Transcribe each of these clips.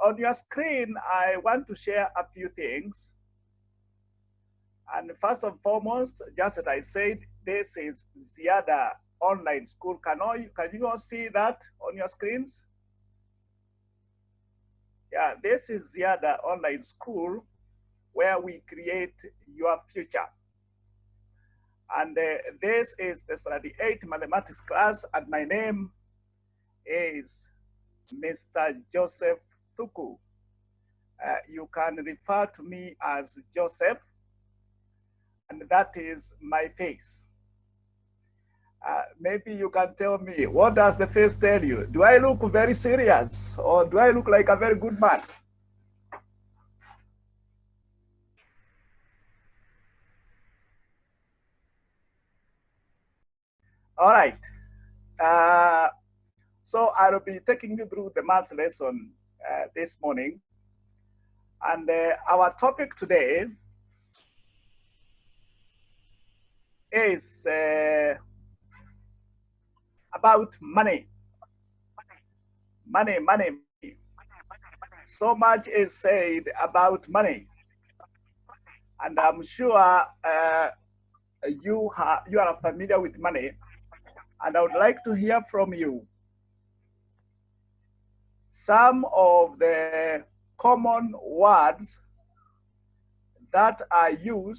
on your screen, I want to share a few things. And first and foremost, just as I said, this is Ziada Online School. Can you all see that on your screens? Yeah, this is Ziada Online School, where we create your future. And this is the Study 8 Mathematics class, and my name is Mr. Joseph Thuku. You can refer to me as Joseph, and that is my face. Maybe you can tell me, what does the face tell you? Do I look very serious, or do I look like a very good man? All right. So I will be taking you through the maths lesson this morning. And our topic today is about money. Money. So much is said about money. And I'm sure you are familiar with money. And I would like to hear from you some of the common words that are used,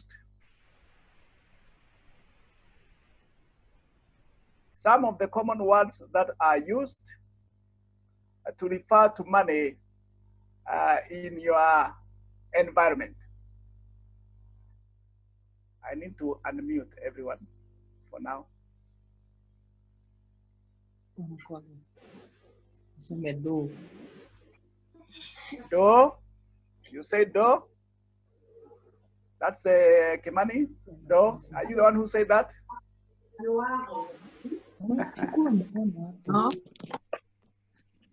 to refer to money in your environment. I need to unmute everyone for now. Do? You say do? That's Kimani? Do? Are you the one who said that?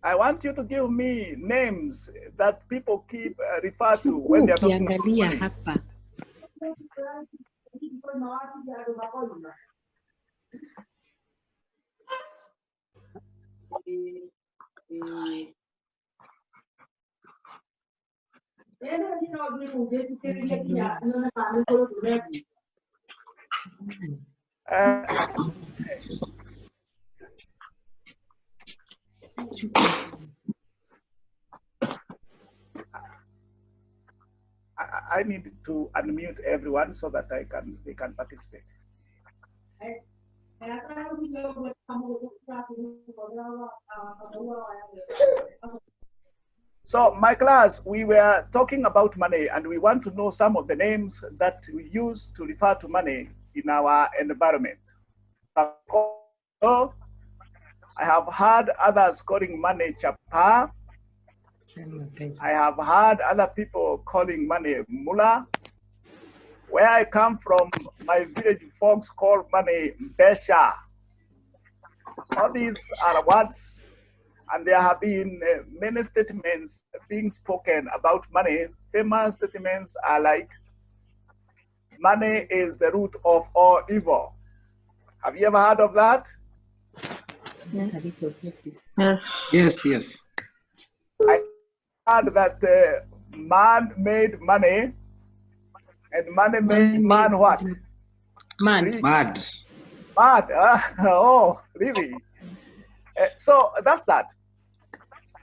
I want you to give me names that people keep refer to when they're talking about money. I need to unmute everyone so that they can participate. So my class, we were talking about money, and we want to know some of the names that we use to refer to money in our environment. So I have heard others calling money chapa. I have heard other people calling money mula. Where I come from, my village folks call money besha. All these are words, and there have been many statements being spoken about money. Famous statements are like, money is the root of all evil. Have you ever heard of that? Yes. I heard that man made money, and money made man what? Mad. Oh, really? So that's that.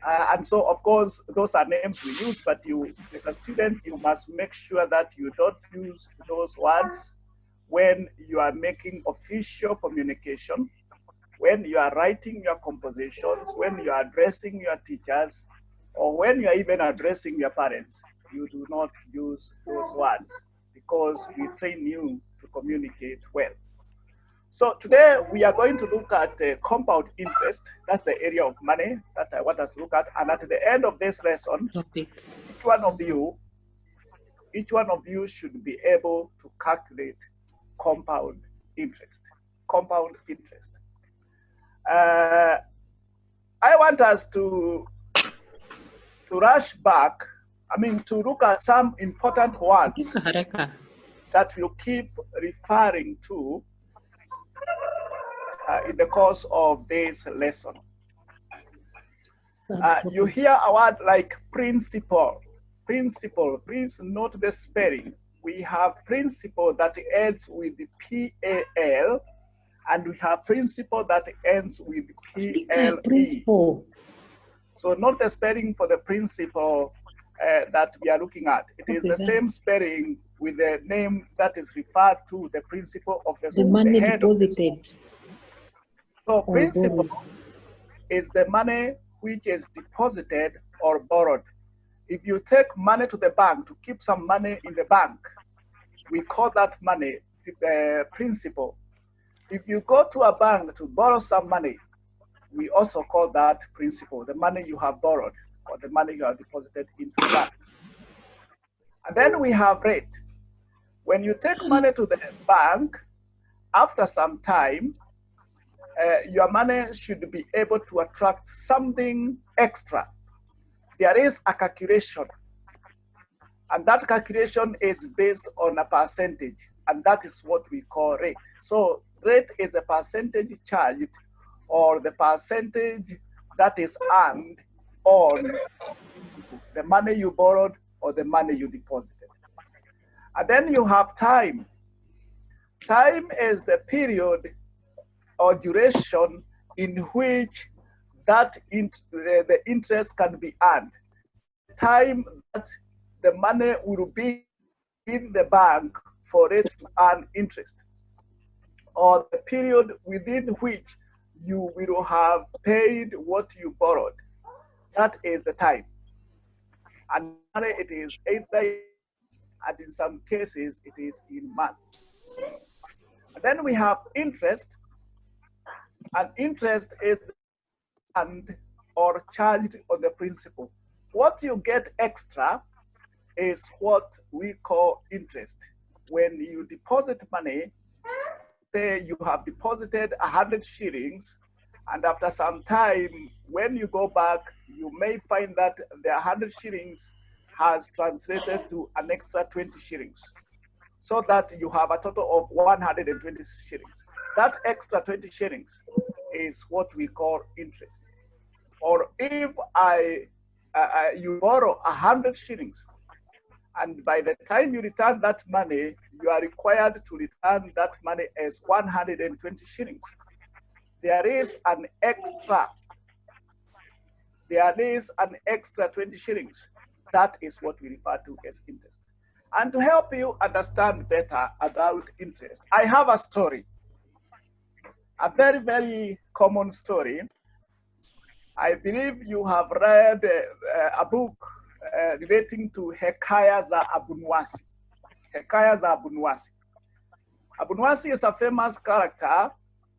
And so, of course, those are names we use, but you, as a student, you must make sure that you don't use those words when you are making official communication, when you are writing your compositions, when you are addressing your teachers, or when you are even addressing your parents. You do not use those words because we train you to communicate well. So today we are going to look at compound interest. That's the area of money that I want us to look at. And at the end of this lesson, each one of you should be able to calculate compound interest. Compound interest. I want us to rush back. To look at some important words that we'll keep referring to in the course of this lesson. You hear a word like principle. Principle, please note the spelling. We have principle that ends with the P-A-L, and we have principle that ends with P-L-E. Principle. So note the spelling for the principle that we are looking at. It is the same spelling with the name that is referred to the principle of the school, money the head deposited. of the school. So principal is the money which is deposited or borrowed. If you take money to the bank to keep some money in the bank, we call that money the principal. If you go to a bank to borrow some money, we also call that principal, the money you have borrowed or the money you have deposited into the bank. And then we have rate. When you take money to the bank, after some time, your money should be able to attract something extra. There is a calculation, and that calculation is based on a percentage, and that is what we call rate. So rate is a percentage charged, or the percentage that is earned on the money you borrowed or the money you deposited. And then you have time. Time is the period or duration in which that the interest can be earned. Time that the money will be in the bank for it to earn interest, or the period within which you will have paid what you borrowed. That is the time. And it is either, and in some cases it is in months. And then we have interest, and interest is earned or charged on the principal. What you get extra is what we call interest. When you deposit money, say you have deposited 100 shillings, and after some time, when you go back, you may find that the 100 shillings has translated to an extra 20 shillings, so that you have a total of 120 shillings. That extra 20 shillings is what we call interest. Or if you borrow 100 shillings, and by the time you return that money, you are required to return that money as 120 shillings. There is an extra 20 shillings. That is what we refer to as interest. And to help you understand better about interest, I have a story, a very, very common story. I believe you have read a book relating to Hekaya za Abunwasi. Hekaya za Abunwasi. Abunwasi is a famous character,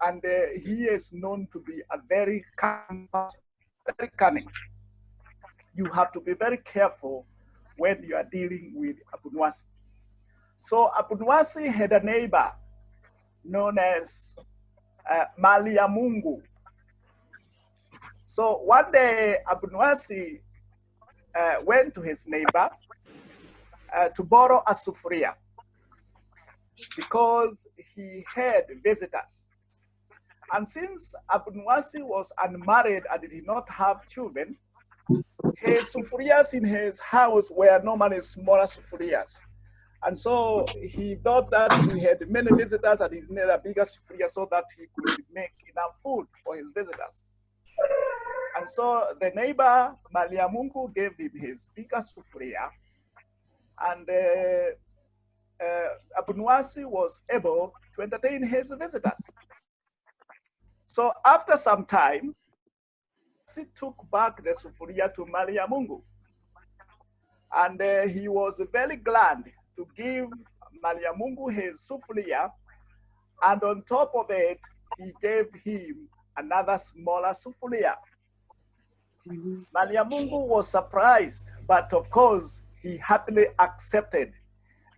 and he is known to be a very cunning. You have to be very careful when you are dealing with Abunwasi. So Abunwasi had a neighbor known as Maliamungu. So one day Abunwasi went to his neighbor to borrow a sufuria because he had visitors. And since Abunwasi was unmarried and did not have children, his sufurias in his house were normally smaller sufurias. And so he thought that he had many visitors and he needed a bigger sufuria so that he could make enough food for his visitors. And so the neighbor, Maliamungu, gave him his bigger sufuria, and Abunwasi was able to entertain his visitors. So after some time, he took back the sufuria to Maliamungu, and he was very glad to give Maliamungu his sufuria, and on top of it, he gave him another smaller sufuria. Maliamungu was surprised, but of course, he happily accepted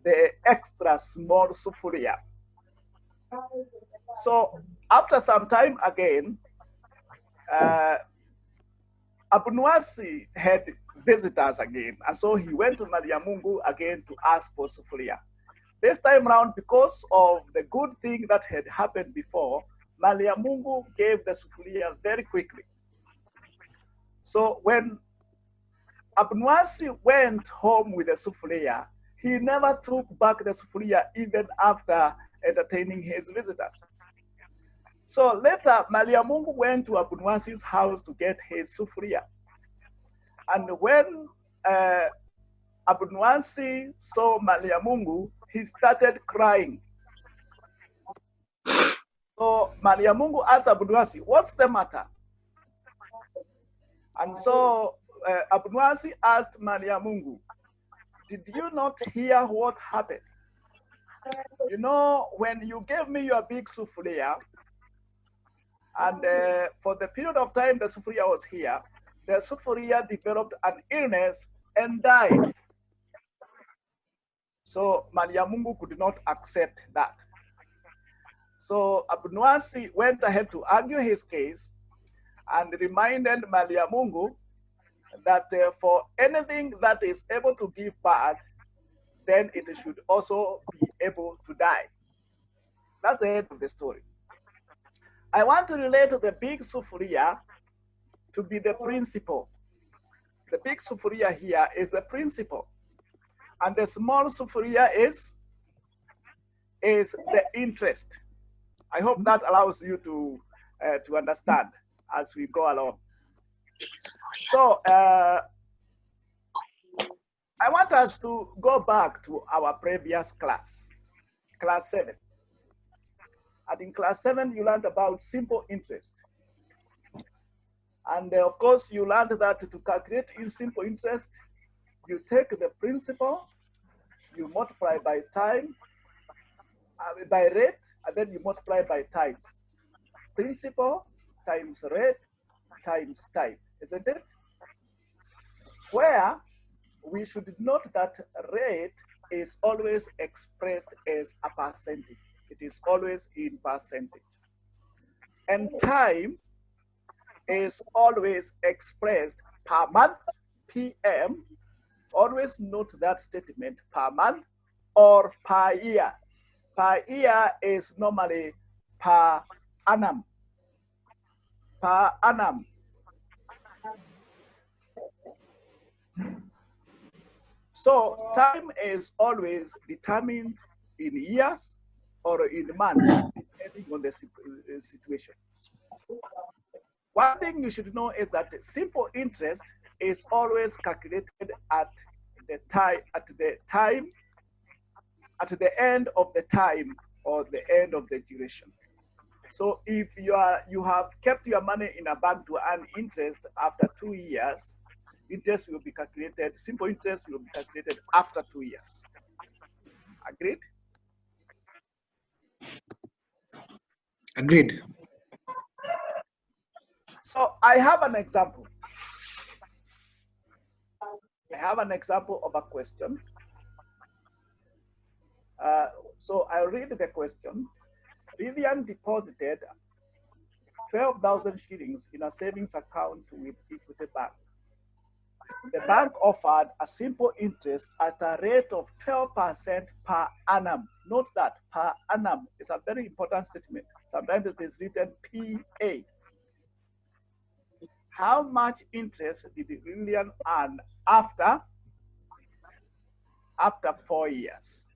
the extra small sufuria. So after some time again, Abunwasi had visitors again, and so he went to Maliamungu again to ask for sufuria. This time around, because of the good thing that had happened before, Maliamungu gave the sufuria very quickly. So when Abunwasi went home with the sufuria, he never took back the sufuria even after entertaining his visitors. So later, Maliamungu went to Abunwasi's house to get his sufuria. And when Abunwasi saw Maliamungu, he started crying. So Maliamungu asked Abunwasi, "What's the matter?" And so Abunwasi asked Maliamungu, "Did you not hear what happened? You know, when you gave me your big sufuria, and for the period of time the sufuria was here, the sufuria developed an illness and died." So Maliamungu could not accept that. So Abunwasi went ahead to argue his case and reminded Maliamungu that for anything that is able to give birth, then it should also be able to die. That's the end of the story. I want to relate the big sufuria to be the principle. The big sufuria here is the principle. And the small sufuria is the interest. I hope that allows you to understand as we go along. So I want us to go back to our previous class, class 7. And in class 7, you learned about simple interest. And of course, you learned that to calculate in simple interest, you take the principal, you multiply by time, by rate, and then you multiply by time. Principal times rate times time, isn't it? Where we should note that rate is always expressed as a percentage. It is always in percentage. And time is always expressed per month, PM. Always note that statement, per month or per year. Per year is normally per annum. Per annum. So time is always determined in years or in months, depending on the situation. One thing you should know is that simple interest is always calculated at the end of the time or the end of the duration. So if you have kept your money in a bank to earn interest after 2 years, interest will be calculated, simple interest will be calculated after 2 years. Agreed? Agreed. So I have an example. I have an example of a question. So I'll read the question. Vivian deposited 12,000 shillings in a savings account with Equity Bank. The bank offered a simple interest at a rate of 12% per annum. Note that per annum is a very important statement. Sometimes it is written PA. How much interest did Vivian earn after 4 years?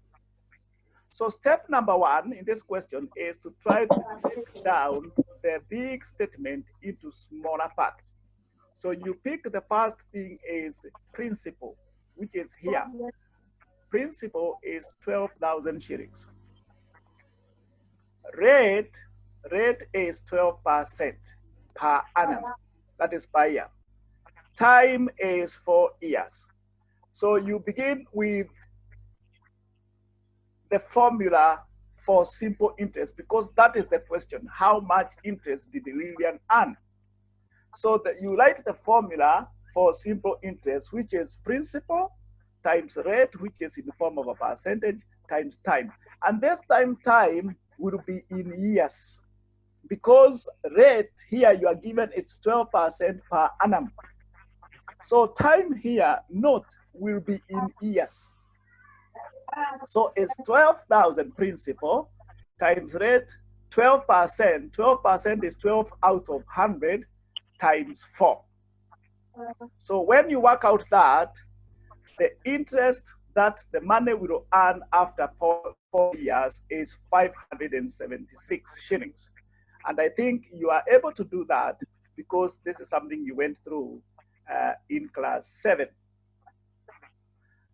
So step number 1 in this question is to try to break down the big statement into smaller parts. So you pick the first thing is principal, which is here. Principal is 12,000 shillings. Rate is 12% per annum. That is per year. Time is 4 years. So you begin with the formula for simple interest because that is the question. How much interest did Lillian earn? So that you write the formula for simple interest, which is principal times rate, which is in the form of a percentage, times time. And this time will be in years. Because rate here you are given it's 12% per annum. So time here, note, will be in years. So it's 12,000 principal times rate, 12%. 12% is 12 out of 100 times 4. So when you work out that, the interest that the money will earn after 4 years is 576 shillings. And I think you are able to do that because this is something you went through in class 7.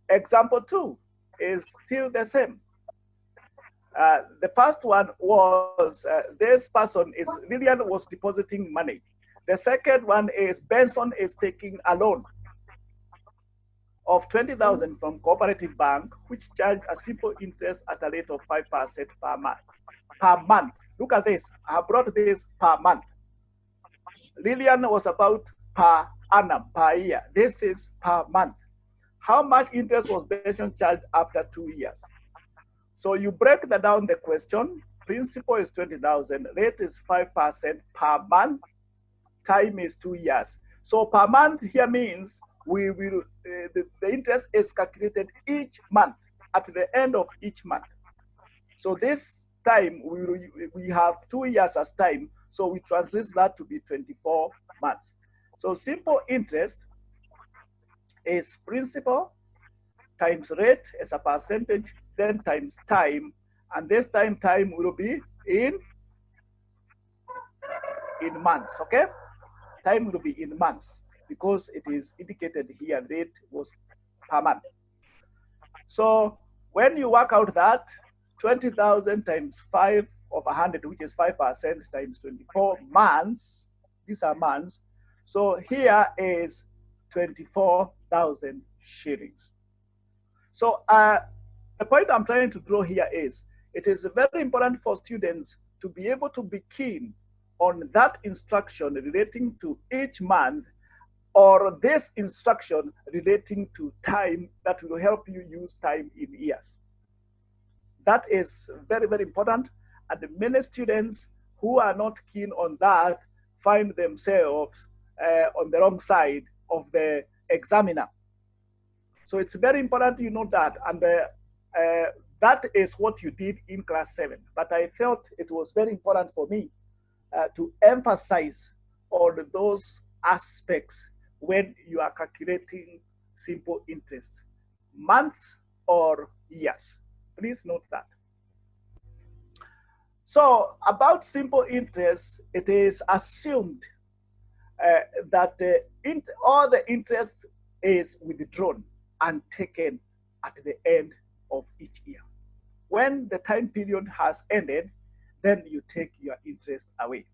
Example 2 is still the same. The first one was this person is Lillian was depositing money. The second one is Benson is taking a loan of 20,000 from Cooperative Bank, which charged a simple interest at a rate of 5% per month. Per month. Look at this. I brought this per month. Lillian was about per annum, per year. This is per month. How much interest was Benson charged after 2 years? So you break that down the question. Principal is 20,000. Rate is 5% per month. Time is 2 years. So per month here means we will the interest is calculated each month at the end of each month. So this time we have 2 years as time, so we translate that to be 24 months. So simple interest is principal times rate as a percentage, then times time, and this time will be in months. Okay, time will be in months because it is indicated here rate was per month. So when you work out that 20,000 times 5 of 100, which is 5% times 24 months, these are months. So here is 24,000 shillings. So the point I'm trying to draw here is it is very important for students to be able to be keen on that instruction relating to each month or this instruction relating to time that will help you use time in years. That is very, very important. And many students who are not keen on that find themselves on the wrong side of the examiner. So it's very important you know that. And that is what you did in class 7. But I felt it was very important for me to emphasize on those aspects when you are calculating simple interest, months or years. Please note that. So about simple interest, it is assumed that all the interest is withdrawn and taken at the end of each year. When the time period has ended, then you take your interest away.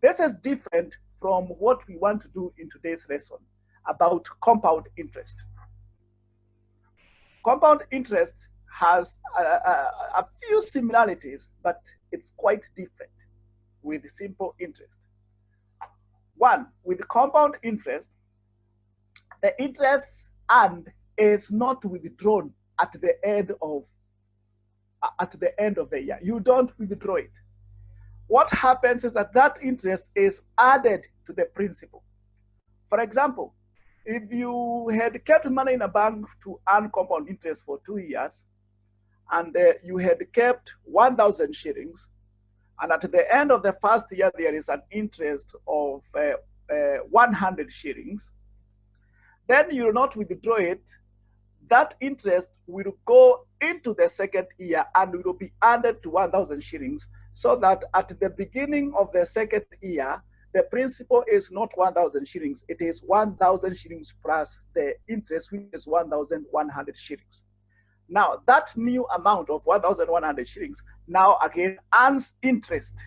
This is different from what we want to do in today's lesson about compound interest. Compound interest has a few similarities, but it's quite different with simple interest. One, with compound interest, the interest earned is not withdrawn at the end of the year. You don't withdraw it. What happens is that interest is added to the principal. For example, if you had kept money in a bank to earn compound interest for 2 years, and you had kept 1,000 shillings, and at the end of the first year, there is an interest of 100 shillings, then you will not withdraw it. That interest will go into the second year and will be added to 1,000 shillings, so that at the beginning of the second year, the principal is not 1,000 shillings, it is 1,000 shillings plus the interest, which is 1,100 shillings. Now, that new amount of 1,100 shillings now again earns interest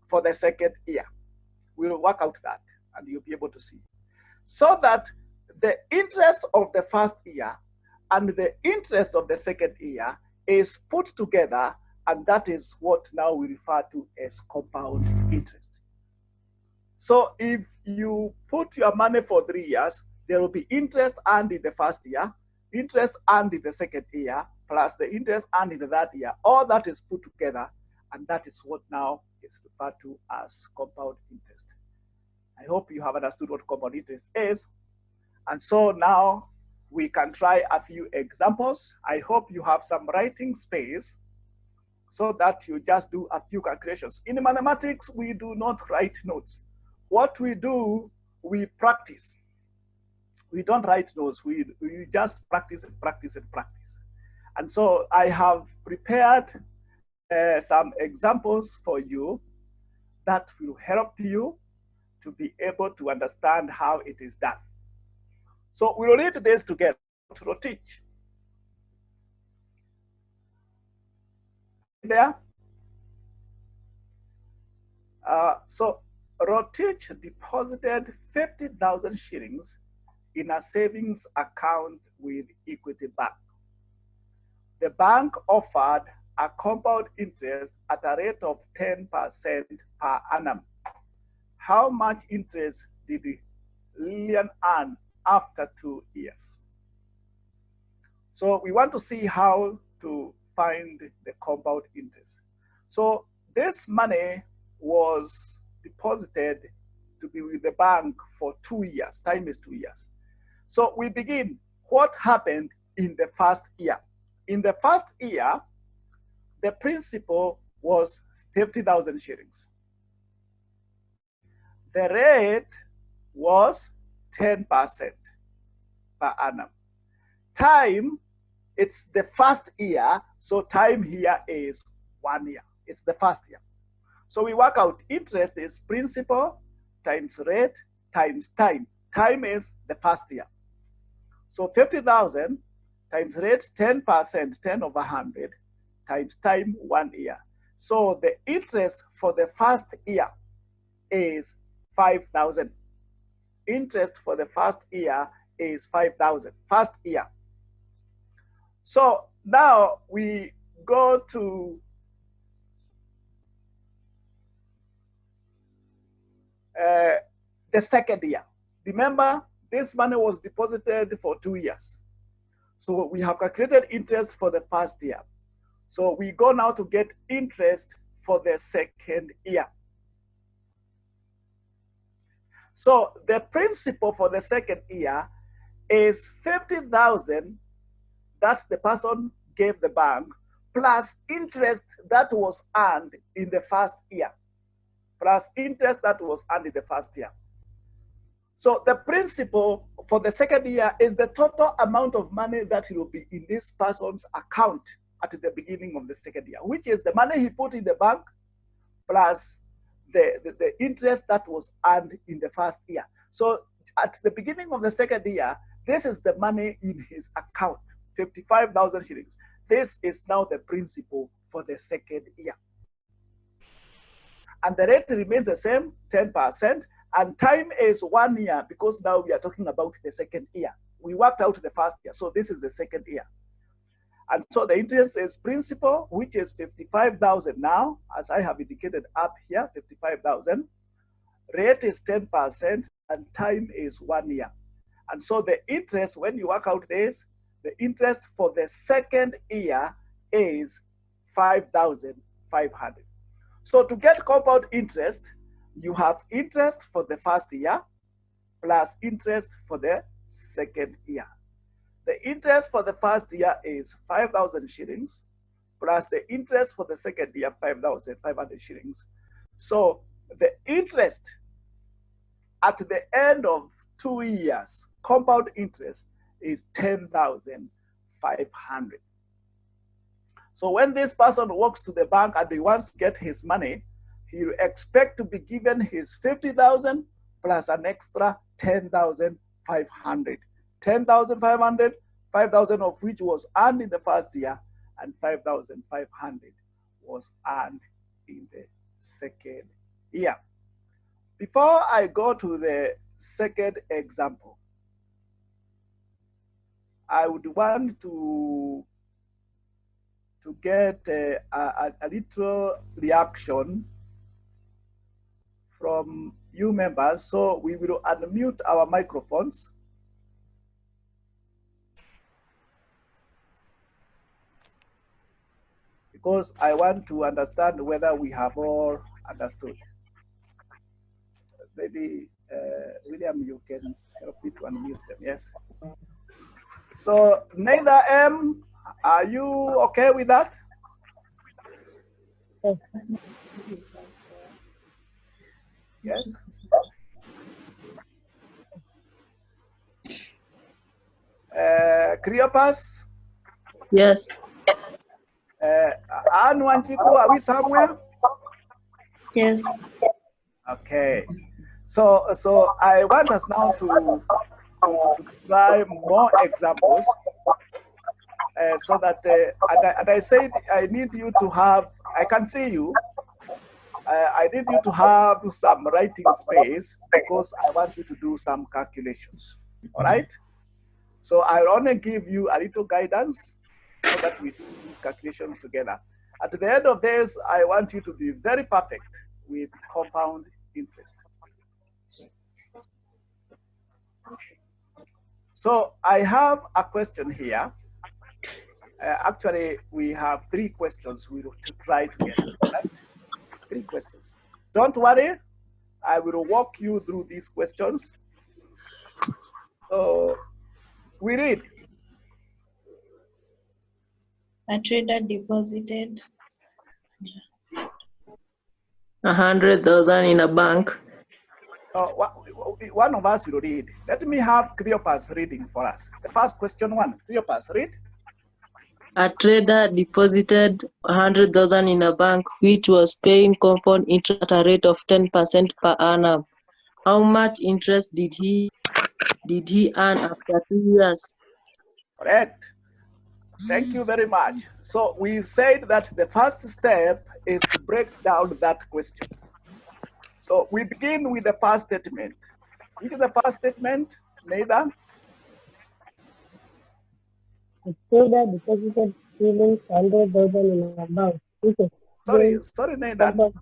for the second year. We will work out that and you'll be able to see. So that the interest of the first year and the interest of the second year is put together, and that is what now we refer to as compound interest. So if you put your money for 3 years, there will be interest earned in the first year, interest earned in the second year, plus the interest earned in the third year. All that is put together, and that is what now is referred to as compound interest. I hope you have understood what compound interest is. And so now we can try a few examples. I hope you have some writing space so that you just do a few calculations. In mathematics, we do not write notes. What we do, we practice. We don't write notes. We just practice and practice and practice. And so I have prepared some examples for you that will help you to be able to understand how it is done. So we'll read this together to teach. There. So Rotich deposited 50,000 shillings in a savings account with Equity Bank. The bank offered a compound interest at a rate of 10% per annum. How much interest did Lillian earn after 2 years? So we want to see how to find the compound interest. So this money was deposited to be with the bank for 2 years. Time is 2 years. So we begin. What happened in the first year? In the first year, the principal was 50,000 shillings. The rate was 10% per annum. Time, it's the first year, so time here is 1 year. It's the first year. So we work out interest is principal times rate times time. Time is the first year. So 50,000 times rate 10%, 10 over 100, times time 1 year. So the interest for the first year is 5,000. Interest for the first year is 5,000, first year. So now we go to the second year. Remember, this money was deposited for 2 years. So we have calculated interest for the first year. So we go now to get interest for the second year. So the principal for the second year is 50,000 that the person gave the bank plus interest that was earned in the first year. Plus interest that was earned in the first year. So the principal for the second year is the total amount of money that will be in this person's account at the beginning of the second year, which is the money he put in the bank plus the interest that was earned in the first year. So at the beginning of the second year, this is the money in his account, 55,000 shillings. This is now the principal for the second year. And the rate remains the same, 10%, and time is 1 year because now we are talking about the second year. We worked out the first year, so this is the second year. And so the interest is principal, which is 55,000 now, as I have indicated up here, 55,000. Rate is 10%, and time is 1 year. And so the interest, when you work out this, the interest for the second year is 5,500. So to get compound interest, you have interest for the first year plus interest for the second year. The interest for the first year is 5,000 shillings plus the interest for the second year, 5,500 shillings. So the interest at the end of 2 years, compound interest is 10,500. So when this person walks to the bank and he wants to get his money, he will expect to be given his 50,000 plus an extra 10,500. 10,500, 5,000 of which was earned in the first year, and 5,500 was earned in the second year. Before I go to the second example, I would want to get a little reaction from you members. So we will unmute our microphones. Because I want to understand whether we have all understood. Maybe, William, you can help me to unmute them, yes? So, Neither M, are you okay with that? Yes? Cleopas? Yes. Anne Wanjiku, are we somewhere? Yes. Okay. So I want us now to try more examples so that, and I said I need you to have, I can see you, I need you to have some writing space because I want you to do some calculations, all right? So I'll only give you a little guidance so that we do these calculations together. At the end of this, I want you to be very perfect with compound interest. So I have a question here. Actually, we have 3 questions we will try together, right? 3 questions. Don't worry, I will walk you through these questions. So we read. A trader deposited 100,000 in a bank. One of us will read. Let me have Cleopas reading for us. The first question 1. Cleopas, read. A trader deposited 100,000 in a bank, which was paying compound interest at a rate of 10% per annum. How much interest did he earn after 2 years? Correct. Thank you very much. So we said that the first step is to break down that question. So we begin with the first statement. Which is the first statement, Nathan? A trader deposited 100,000 in a bank. Sorry, Nathan.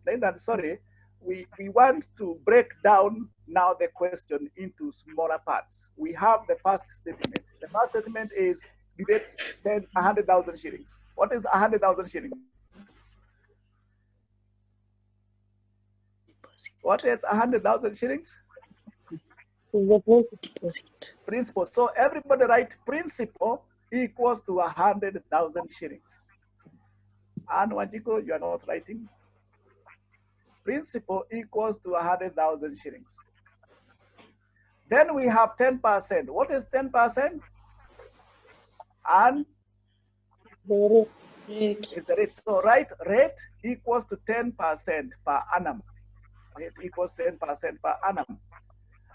Nathan, sorry. We want to break down now the question into smaller parts. We have the first statement. The first statement is it's 100,000 shillings. What is 100,000 shillings? What is 100,000 shillings? Principal. So everybody write principal equals to 100,000 shillings. And Wanjiko, you are not writing. Principal equals to 100,000 shillings. Then we have 10%. What is 10%? And The rate. is the rate. So write rate equals to 10% per annum. Rate equals 10% per annum.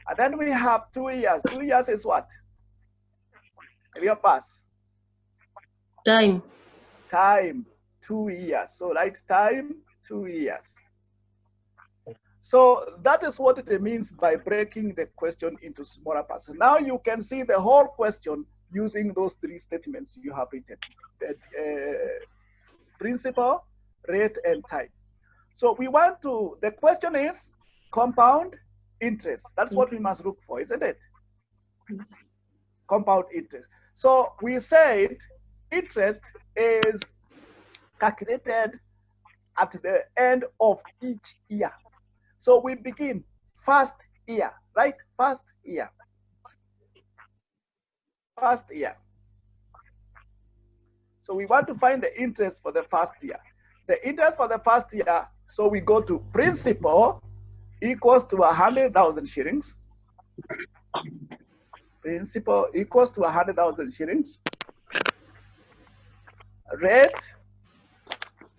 And then we have 2 years. 2 years is what? Cleopas. Time. Time, 2 years. So write time, 2 years. So that is what it means by breaking the question into smaller parts. Now you can see the whole question using those 3 statements you have written. Principal, rate, and time. So we want to, the question is compound interest. That's what we must look for, isn't it? Compound interest. So we said interest is calculated at the end of each year. So we begin first year, right? First year. First year. So we want to find the interest for the first year. The interest for the first year, so we go to principal equals to 100,000 shillings. Principal equals to 100,000 shillings. Rate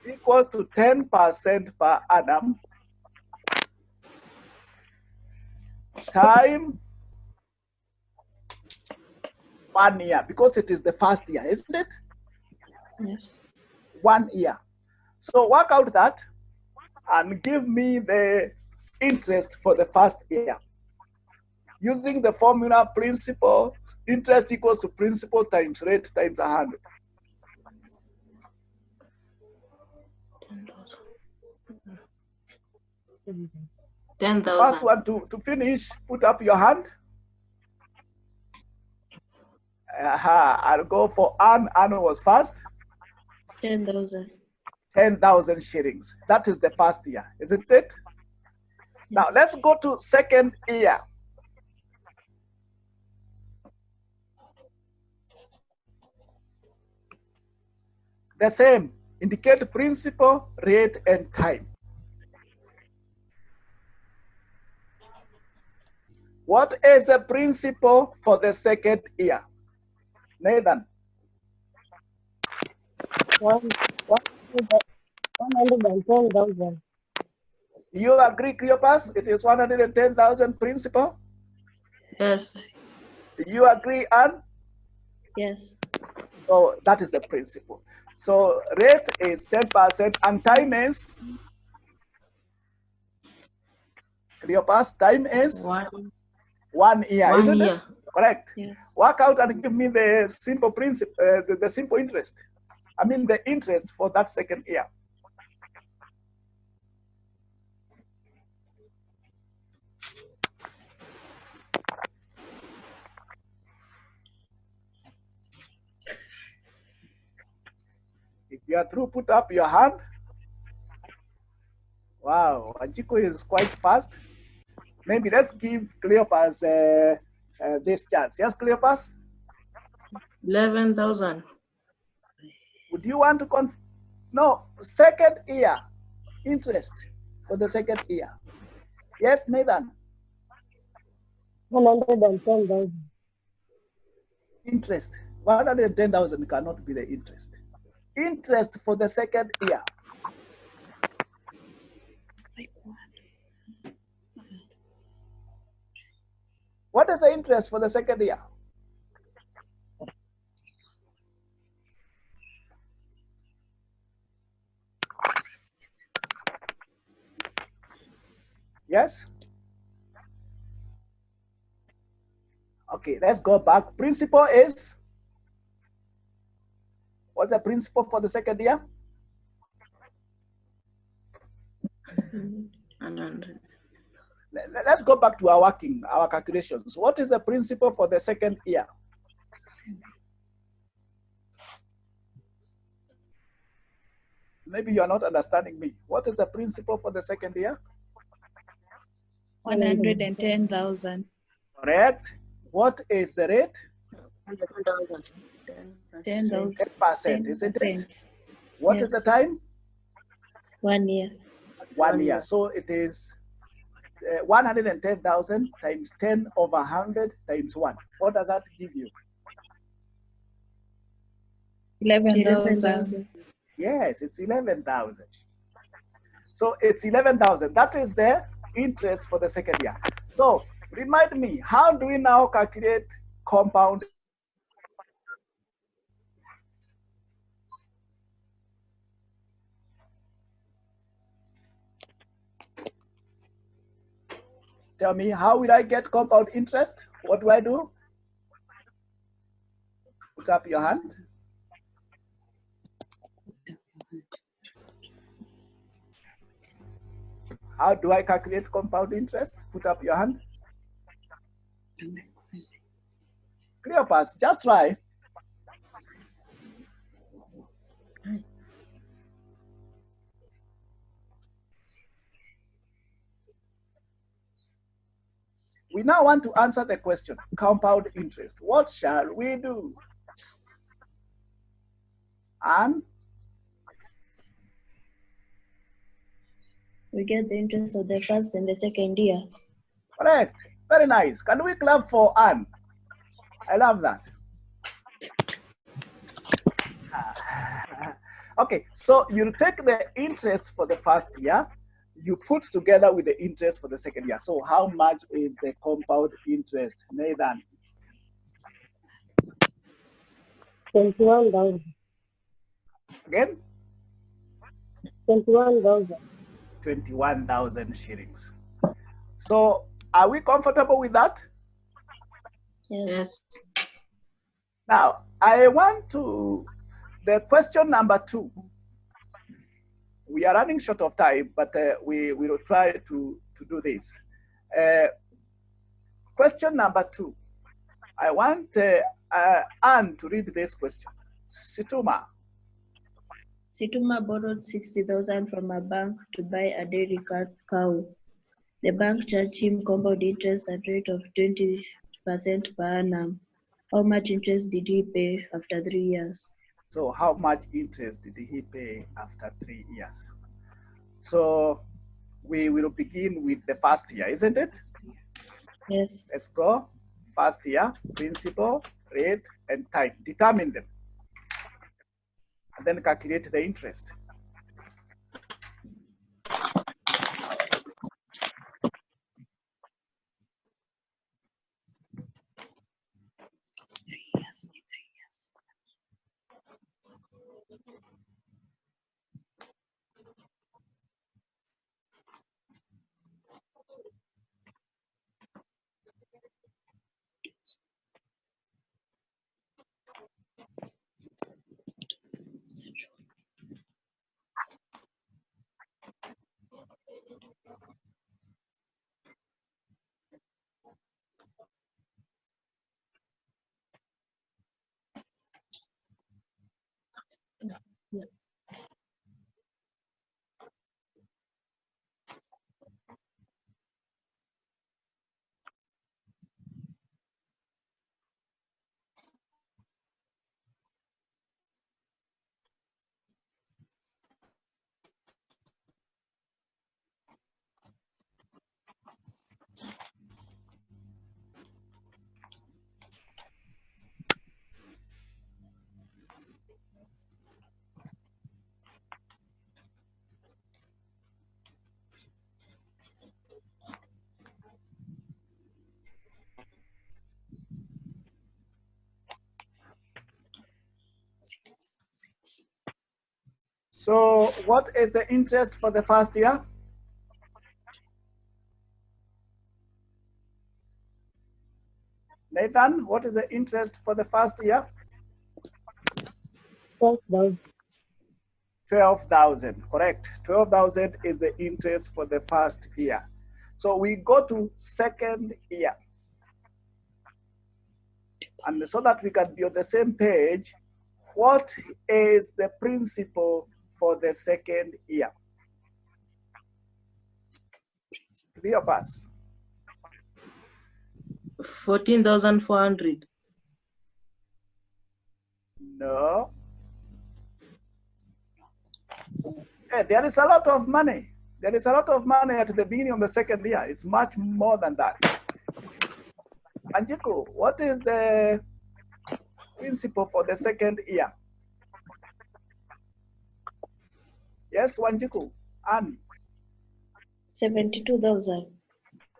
equals to 10% per annum. Time, 1 year, because it is the first year, isn't it? Yes. 1 year. So work out that and give me the interest for the first year. Using the formula principal, interest equals to principal times rate times 100. 10,000. First one to finish, put up your hand. I'll go for Anne. Anne was first. 10,000. 10,000 shillings. That is the first year, isn't it? Now let's go to second year. The same, indicate principal, rate, and time. What is the principal for the second year? Nathan. 110,000. You agree, Cleopas? It is 110,000 principal? Yes. Do you agree, Anne? Yes. So that is the principle. So rate is 10% and time is, Cleopas, time is 1 year, isn't it? Correct. Yes. Work out and give me the simple principle, the simple interest. I mean the interest for that second year. If you are through, put up your hand. Wow, Ajiko is quite fast. Maybe let's give Cleopas this chance. Yes, Cleopas? 11,000. Would you want to No, second year interest for the second year. Yes, Nathan? 110,000. Interest. 110,000 cannot be the interest. Interest for the second year. What is the interest for the second year? Yes? Okay, let's go back. Principal is? What's the principal for the second year? 100. Let's go back to our calculations. What is the principal for the second year? Maybe you're not understanding me. What is the principal for the second year? 110,000. Correct. What is the rate? 10,000. 10%, isn't it? What is the time? 1 year. 1 year. So it is 110,000 times 10 over 100 times 1. What does that give you? 11,000. Yes, it's 11,000. So it's 11,000. That is the interest for the second year. So remind me, how do we now calculate compound? Tell me, how will I get compound interest? What do I do? Put up your hand. How do I calculate compound interest? Put up your hand. Cleopas, just try. We now want to answer the question, compound interest. What shall we do? And We get the interest of the first and the second year. correct. Very nice. Can we clap for Anne? I love that. Okay, so you take the interest for the first year, you put together with the interest for the second year. So how much is the compound interest, Nathan? 21,000. Again? 21,000. 21,000 shillings. So are we comfortable with that? Yes. Now, I want to, the question number 2. We are running short of time, but we will try to do this. Question number 2. I want Anne to read this question. Situma. Situma borrowed 60,000 from a bank to buy a dairy cow. The bank charged him compound interest at rate of 20% per annum. How much interest did he pay after 3 years? So how much interest did he pay after 3 years? So we will begin with the first year, isn't it? Yes. Let's go. First year, principal, rate, and time. Determine them. And then calculate the interest. So what is the interest for the first year? Nathan, what is the interest for the first year? 12,000. 12,000, correct. 12,000 is the interest for the first year. So we go to second year. And so that we can be on the same page, what is the principal for the second year? Three of us. 14,400. No. Yeah, there is a lot of money. There is a lot of money at the beginning of the second year. It's much more than that. Anjiku, what is the principal for the second year? Yes, Wanjiku. Anne. 72,000.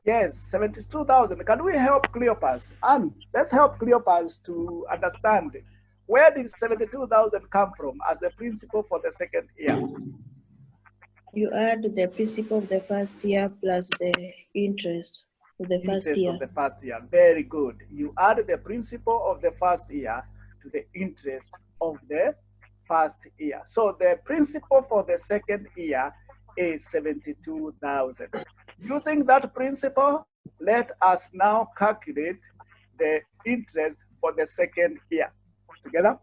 Yes, 72,000. Can we help Cleopas? Anne, let's help Cleopas to understand where did 72,000 come from as the principal for the second year? You add the principal of the first year plus the interest of the first Interest year. of the first year. Very good. You add the principal of the first year to the interest of the first year. So the principal for the second year is 72,000. Using that principal, let us now calculate the interest for the second year. Together?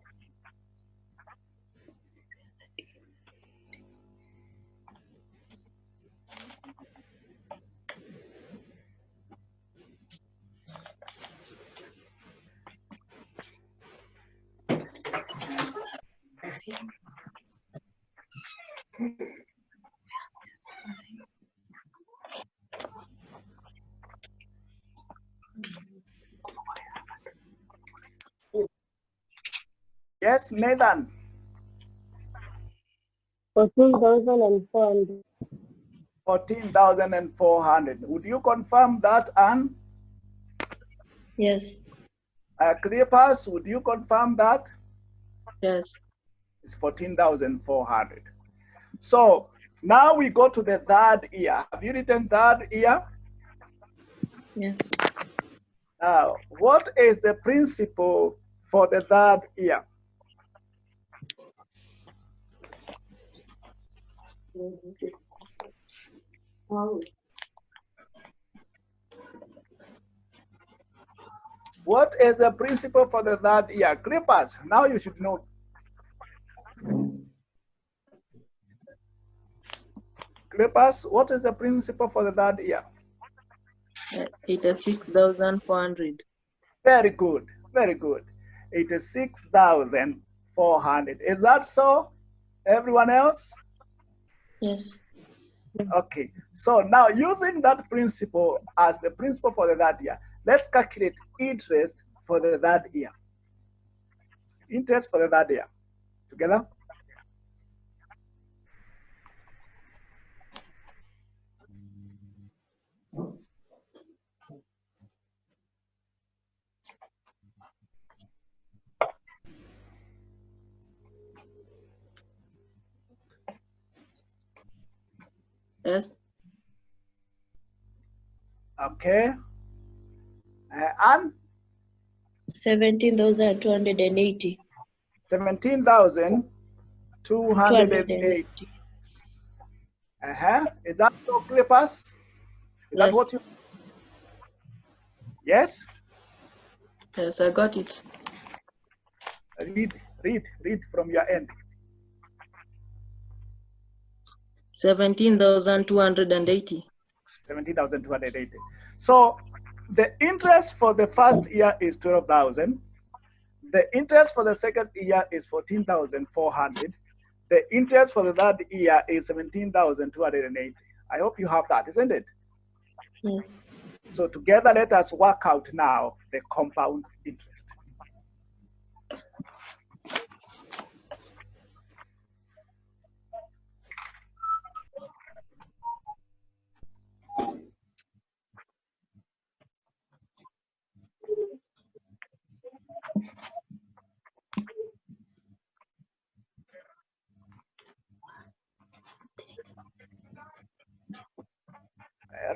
Yes, Nathan. 14,400. 14,400. Would you confirm that, Anne? Yes. Cleopas, would you confirm that? Yes. It's 14,400. So now we go to the third year. Have you written third year? Yes. Now, what is the principal for the third year? What is the principal for the third year? Clippers, now you should know. Clippers, what is the principal for the third year? 86,400. Very good, very good. 86,400. Is that so? Everyone else? Yes. Okay, so now using that principle as the principle for the third year, let's calculate interest for the third year. Interest for the third year. Together? Yes. Okay. And 17,280. 17,280. Is that so, Clippers? Is that Yes. what you? Yes. Yes, I got it. Read from your end. 17,280. 17,280. So the interest for the first year is 12,000. The interest for the second year is 14,400. The interest for the third year is 17,280. I hope you have that, isn't it? Yes. So together, let us work out now the compound interest.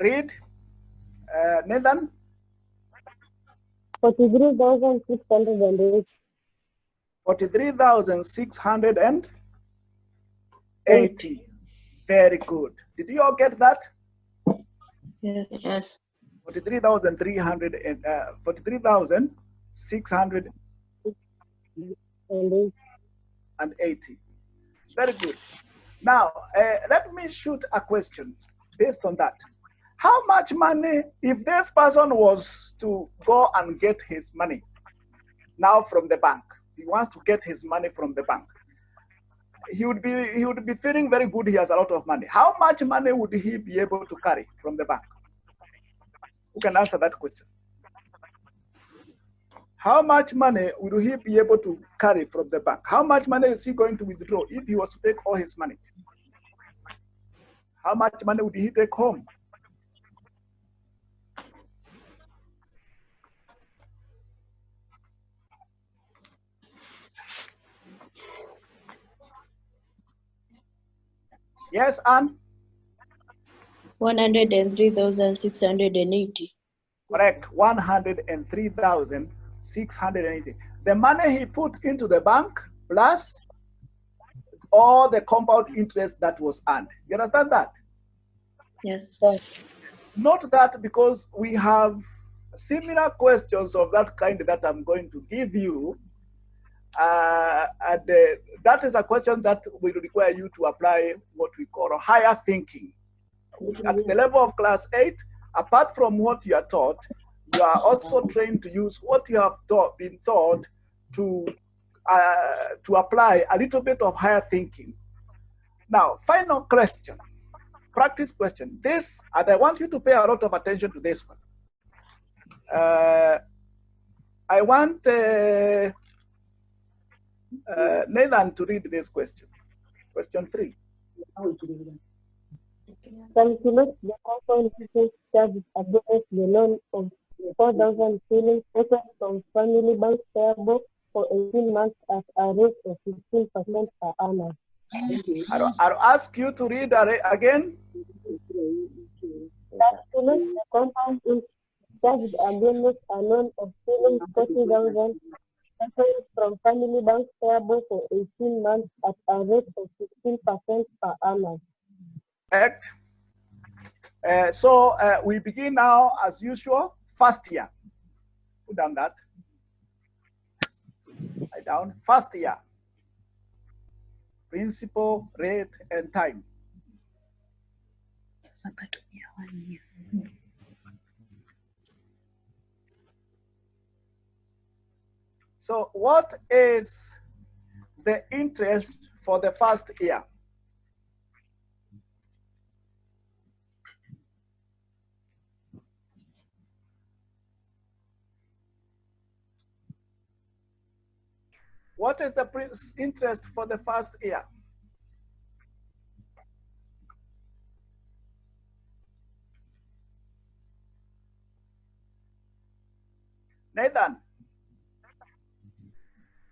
Read, Nathan. 43,608. 43,680. Very good. Did you all get that? Yes. Yes. 43,680. Very good. Now, let me shoot a question based on that. How much money, if this person was to go and get his money now from the bank, he wants to get his money from the bank, he would be feeling very good. He has a lot of money. How much money would he be able to carry from the bank? Who can answer that question? How much money would he be able to carry from the bank? How much money is he going to withdraw if he was to take all his money? How much money would he take home? Yes, Anne? 103,680. Correct, 103,680. The money he put into the bank plus all the compound interest that was earned. You understand that? Yes. Note that because we have similar questions of that kind that I'm going to give you, and that is a question that will require you to apply what we call higher thinking. At the level of class 8, apart from what you are taught, you are also trained to use what you have been taught to apply a little bit of higher thinking. Now, final question, practice question. This, and I want you to pay a lot of attention to this one. I want Nathan to read this question. Question 3. Calculate the compound interest charged against the loan of 4,000 shillings taken from family bank payable for 18 months at a rate of 15% per annum. I'll ask you to read again. Calculate the compound interest charged against a loan of shillings 30,000 taken from family bank payable for 18 months at a rate of 15% per annum. Correct. So we begin now as usual, first year. Put down that. Write down first year. Principal, rate, and time. So what is the interest for the first year? What is the interest for the first year? Nathan?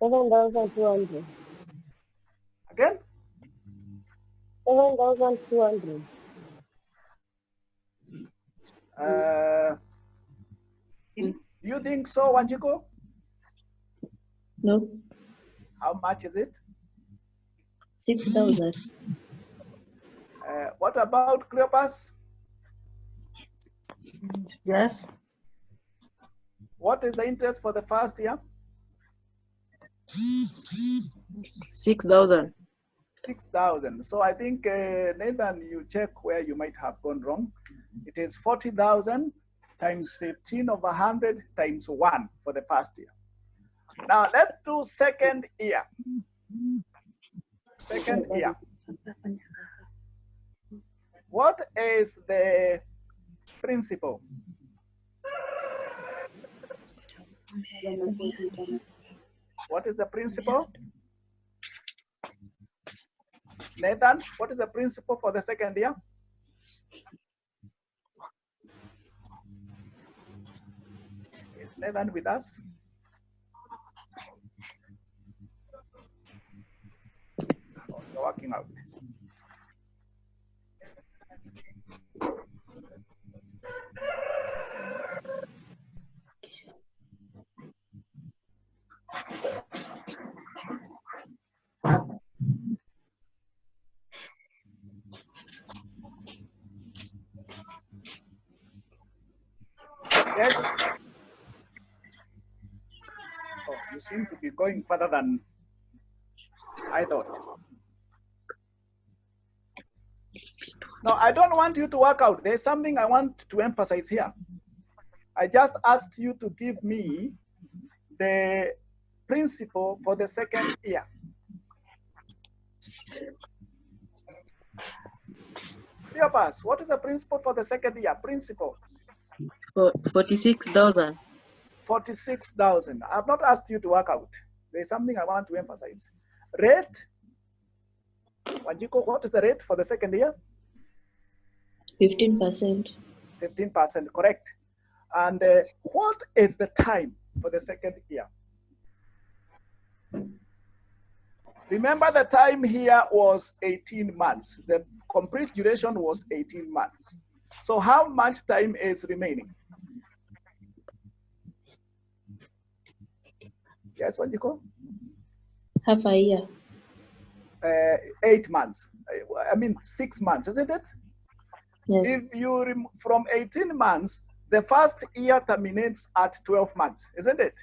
7,200. Again? 7,200. Do you think so, Wanjiko? No. How much is it? 6,000. What about Cleopas? Yes. What is the interest for the first year? 6,000. 6,000. So I think, Nathan, you check where you might have gone wrong. It is 40,000 times 15 over 100 times 1 for the first year. Now let's do second year. Second year. What is the principal? What is the principal? Nathan, what is the principal for the second year? Is Nathan with us? Oh, you're working out. Yes. Oh, you seem to be going further than I thought. No, I don't want you to work out. There's something I want to emphasize here. I just asked you to give me the principal for the second year. Cleopas, what is the principal for the second year? Principal. 46,000. 46,000. I've not asked you to work out. There's something I want to emphasize. Rate. Wanjiko, what is the rate for the second year? 15%. 15%, correct. And what is the time for the second year? Remember, the time here was 18 months. The complete duration was 18 months. So how much time is remaining? Yes, Wanjiko? Half a year. 8 months. I mean, 6 months, isn't it? Yes. If you from 18 months, the first year terminates at 12 months, isn't it?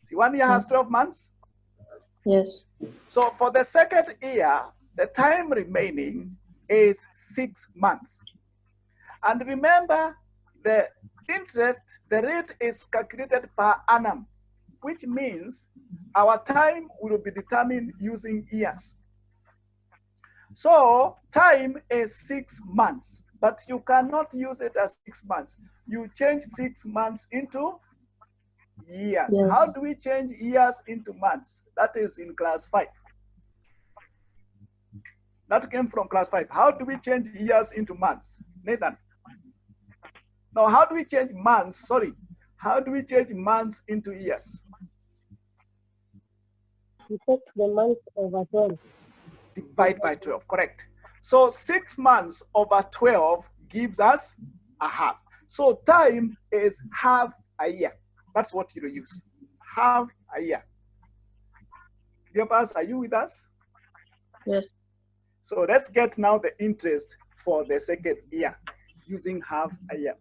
See, 1 year has 12 months. Yes. So for the second year, the time remaining is 6 months. And remember, the interest, the rate is calculated per annum, which means our time will be determined using years. So time is 6 months, but you cannot use it as 6 months. You change 6 months into years. Yes. How do we change years into months? That is in class 5. That came from class 5. How do we change years into months? Nathan? No, how do we change months? Sorry. How do we change months into years? You take the month over 12. Divide by 12, correct. So 6 months over 12 gives us a half. So time is half a year. That's what you use. Half a year. Cleopas, are you with us? Yes. So let's get now the interest for the second year using half a year.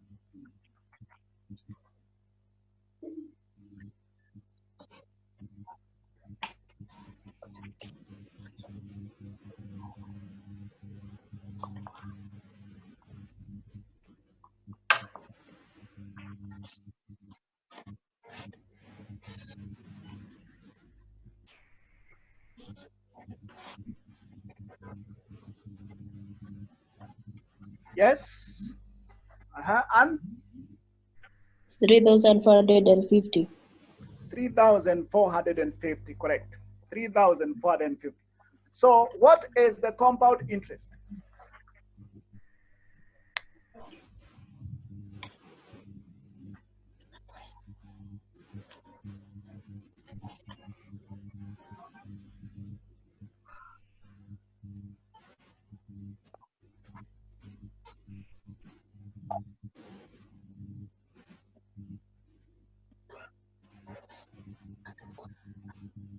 Yes. And 3,450. 3,450, correct. 3,450. So what is the compound interest?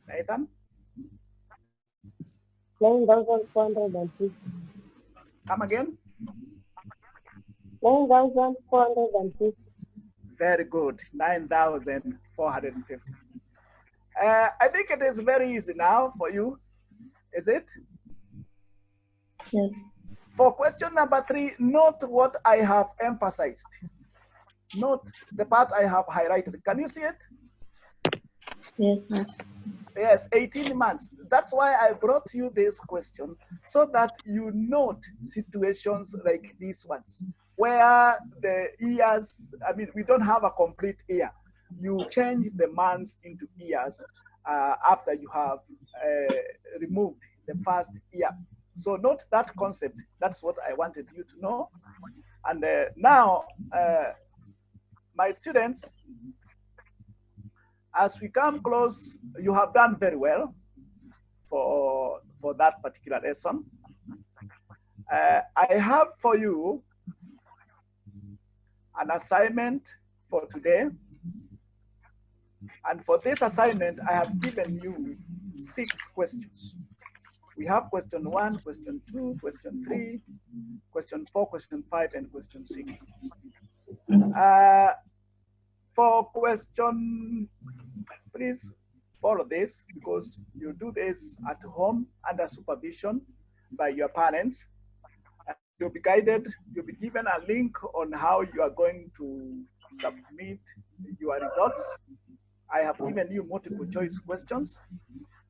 Nathan? 9,450. Come again? 9,450. Very good, 9,450. I think it is very easy now for you, is it? Yes. For question number 3, note what I have emphasized. Note the part I have highlighted. Can you see it? Yes. Yes. Yes, 18 months. That's why I brought you this question, so that you note situations like these ones, where the years, I mean, we don't have a complete year. You change the months into years after you have removed the first year. So note that concept. That's what I wanted you to know. And now, my students, as we come close, you have done very well for that particular lesson. I have for you an assignment for today. And for this assignment, I have given you 6 questions. We have question 1, question 2, question 3, question 4, question 5, and question 6. For question, please follow this, because you do this at home under supervision by your parents. You'll be guided, you'll be given a link on how you are going to submit your results. I have given you multiple choice questions.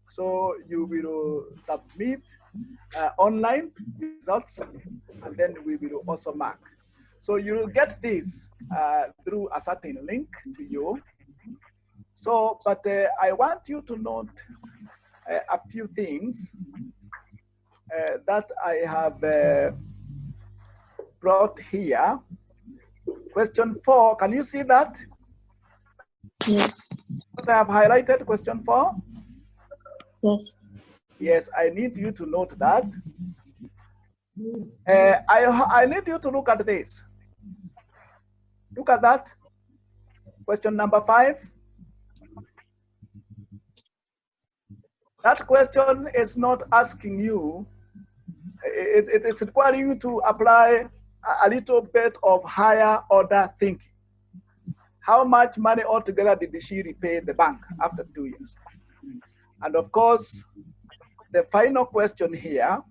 So you will submit online results, and then we will also mark. So you will get this through a certain link to you. So, but I want you to note a few things that I have brought here. Question 4, can you see that? Yes. What I have highlighted, question 4? Yes. Yes, I need you to note that. I need you to look at this. Look at that. Question number 5. That question is not asking you, it's requiring you to apply a little bit of higher order thinking. How much money altogether did she repay the bank after 2 years? And of course, the final question here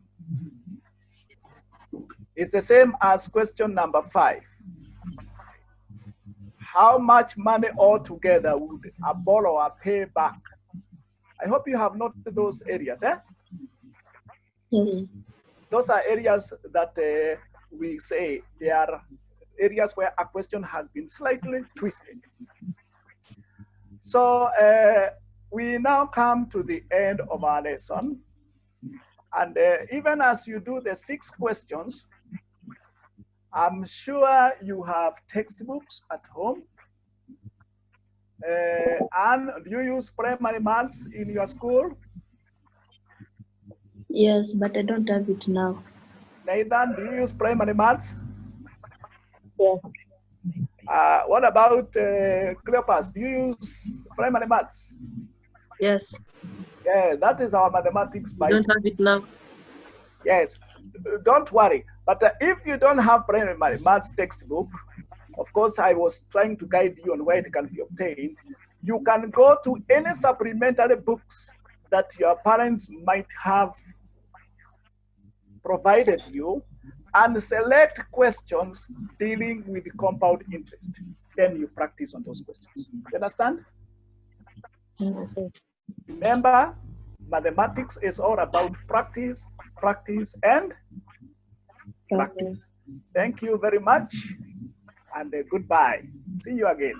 is the same as question number 5. How much money altogether would a borrower pay back? I hope you have noted those areas, eh? Yes. Those are areas that we say they are areas where a question has been slightly twisted. So we now come to the end of our lesson. And even as you do the 6 questions, I'm sure you have textbooks at home. And do you use primary maths in your school? Yes, but I don't have it now. Nathan, do you use primary maths? Yes. What about Cleopas? Do you use primary maths? Yes. Yeah, that is our mathematics I Bible. don't have it now. Yes, don't worry. But if you don't have primary maths textbook, of course, I was trying to guide you on where it can be obtained. You can go to any supplementary books that your parents might have provided you and select questions dealing with the compound interest. Then you practice on those questions. You understand? Yes. Remember, mathematics is all about practice, practice, and practice. Thank you very much, and goodbye. See you again.